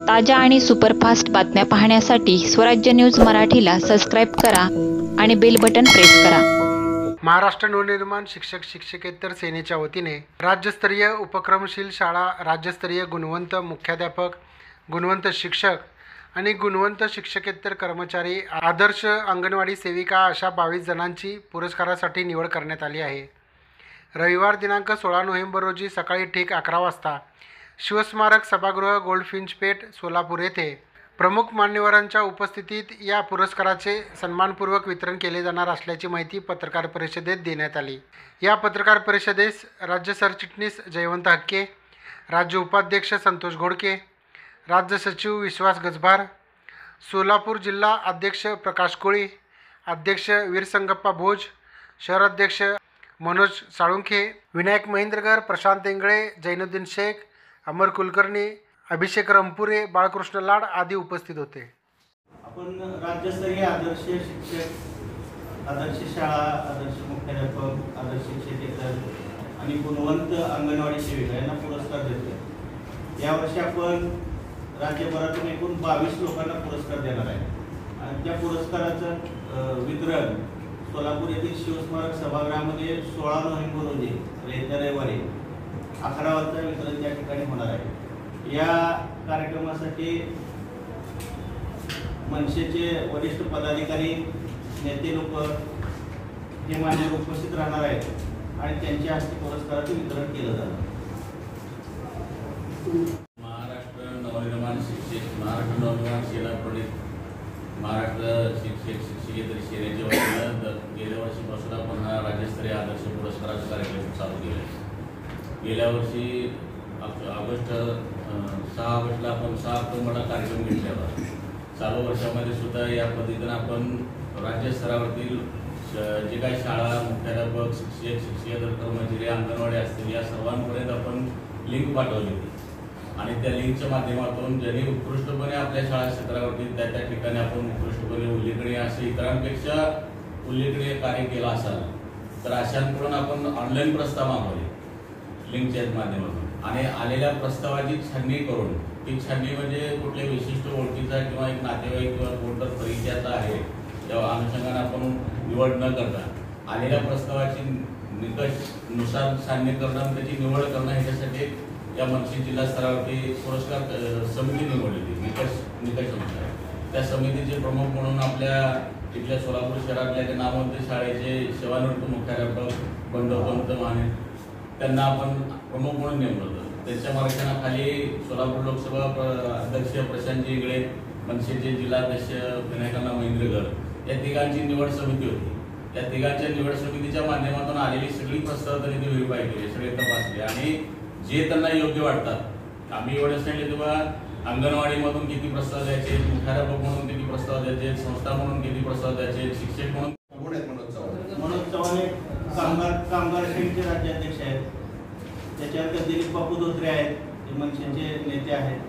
ताज्या आणि सुपरफास्ट बातम्या पाहण्यासाठी स्वराज्य न्यूज मराठीला सबस्क्राईब करा आणि बेल बटन प्रेस करा। महाराष्ट्र नवनिर्माण शिक्षक शिक्षकेतर सेनेच्या वतीने राज्यस्तरीय उपक्रमशील शाळा, राज्यस्तरीय गुणवंत मुख्याध्यापक, गुणवंत शिक्षक आणि गुणवंत शिक्षकेतर कर्मचारी, आदर्श अंगणवाडी सेविका अशा 22 जणांची पुरस्कारासाठी निवड करण्यात आली आहे। रविवार दिनांक 16 नोव्हेंबर रोजी सकाळी ठीक 11 वाजता शिवस्मारक सभागृह, गोल्डफिंच पेठ, सोलापूर येथे प्रमुख मान्यवरांच्या उपस्थितीत या पुरस्काराचे सन्मानपूर्वक वितरण केले जाणार असल्याची माहिती पत्रकार परिषदेत देण्यात आली। या पत्रकार परिषदेस राज्य सरचिटणीस जयवंत हक्के, राज्य उपाध्यक्ष संतोष घोडके, राज्य सचिव विश्वास गजभार, सोलापूर जिल्हा अध्यक्ष प्रकाश कोळी, अध्यक्ष वीरसंगप्पा भोज, शहराध्यक्ष मनोज साळुंखे, विनायक महेंद्रकर, प्रशांत इंगळे, जैनुद्दीन शेख, अमर कुलकर्णी, अभिषेक रंपुरे, बाळकृष्ण लाड आदी उपस्थित होते। आपण राज्यस्तरीय आदर्श शिक्षक, आदर्श शाळा, आदर्श मुख्याध्यापक, आदर्श शिक्षकेतर आणि गुणवंत अंगणवाडी सेविका यांना पुरस्कार देतो। यावर्षी आपण राज्यभरातून एकूण 22 लोकांना पुरस्कार देणार आहे आणि त्या पुरस्काराचं वितरण सोलापूर येथील शिवस्मारक सभागृहामध्ये 16 नोव्हेंबर रोजी येत्या रविवारी 11 वाजता वितरण त्या ठिकाणी होणार आहे। या कार्यक्रमासाठी मनसेचे वरिष्ठ पदाधिकारी, नेते लोक हे मान्यवर उपस्थित राहणार आहेत आणि त्यांच्या हस्ते पुरस्काराचे वितरण केलं जाणार। महाराष्ट्र नवनिर्माण शिक्षक, महाराष्ट्र नवनिर्माण सेना प्रणित महाराष्ट्र शिक्षक शिक्षकेतर सेनेच्या वतीनं गेल्या वर्षीपासून आपण हा राज्यस्तरीय आदर्श पुरस्काराचा कार्यक्रम चालू केला आहे। गेल्या वर्षी ऑगस्ट 6 ऑगस्टला आपण 6 ऑक्टोबरला कार्यक्रम घेतला होता। चालू वर्षामध्ये सुद्धा या पद्धतीनं आपण राज्य स्तरावरील जे काही शाळा, मुख्याध्यापक, शिक्षक, शिक्षकेतर कर्मचारी, अंगणवाडी असतील या सर्वांपर्यंत आपण लिंक पाठवली होती आणि त्या लिंकच्या माध्यमातून ज्यांनी उत्कृष्टपणे आपल्या शाळा क्षेत्रावरती त्या ठिकाणी आपण उत्कृष्टपणे उल्लेखनीय असे इतरांपेक्षा उल्लेखनीय कार्य केलं असाल तर अशांकडून आपण ऑनलाईन प्रस्ताव मागवले लिंकच्या माध्यमातून आणि आलेल्या प्रस्तावाची छाननी करून, ती छाननी म्हणजे कुठल्या विशिष्ट ओळखीचा किंवा एक नातेवाईक किंवा कोणतर परिचयाचा आहे त्या अनुषंगाने आपण निवड न करता आलेल्या प्रस्तावाची निकषनुसार छाननी करणं आणि त्याची निवड करणं ह्याच्यासाठी या मनसे जिल्हा स्तरावरती पुरस्कार समिती निवडली। निकषानुसार त्या समितीचे प्रमुख म्हणून आपल्या तिथल्या सोलापूर शहरातल्या नामवंत शाळेचे सेवानिवृत्त मुख्याध्यापक बंडोपंत माने त्यांना आपण प्रमुख म्हणून नेमलं होतं। त्यांच्या मार्गदर्शनाखाली सोलापूर लोकसभा अध्यक्ष प्रशांत इंगळे, मनसेचे जिल्हाध्यक्ष विनायक महेंद्रकर या तिघांची निवड समिती होती। या तिघांच्या निवड समितीच्या माध्यमातून आलेली सगळी प्रस्ताव त्यांनी व्हेरीफाय केले, सगळे तपासले आणि जे त्यांना योग्य वाटतात, आम्ही एवढंच सांगितलं तेव्हा अंगणवाडीमधून किती प्रस्ताव द्यायचे, मुख्याध्यापक म्हणून किती प्रस्ताव द्यायचे, संस्था म्हणून किती प्रस्ताव द्यायचे, शिक्षक म्हणून मनोज चव्हाण कामगार सेनेचे राज्याध्यक्ष आहेत। त्याच्यानंतर दिलीप बापू धोत्रे आहेत, ते मनसेचे नेते आहेत।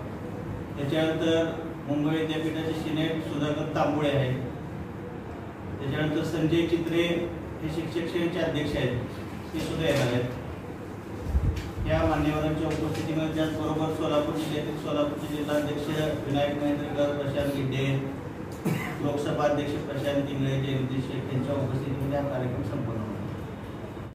त्याच्यानंतर मुंबई विद्यापीठाचे सिनेट सुधाकर तांबोळे आहेत। त्याच्यानंतर संजय चित्रे हे शिक्षक सेनेचे अध्यक्ष आहेत, ते सुद्धा येणार आहेत। या मान्यवरांच्या उपस्थितीमध्ये त्याचबरोबर सोलापूर जिल्ह्यातील सोलापूरचे जिल्हाध्यक्ष विनायक महेंद्रकर, प्रशांत गिड्डे, लोकसभा अध्यक्ष प्रशांत इंगळे, जयनुद्दीन शेख यांच्या उपस्थितीमध्ये हा कार्यक्रम संपन्न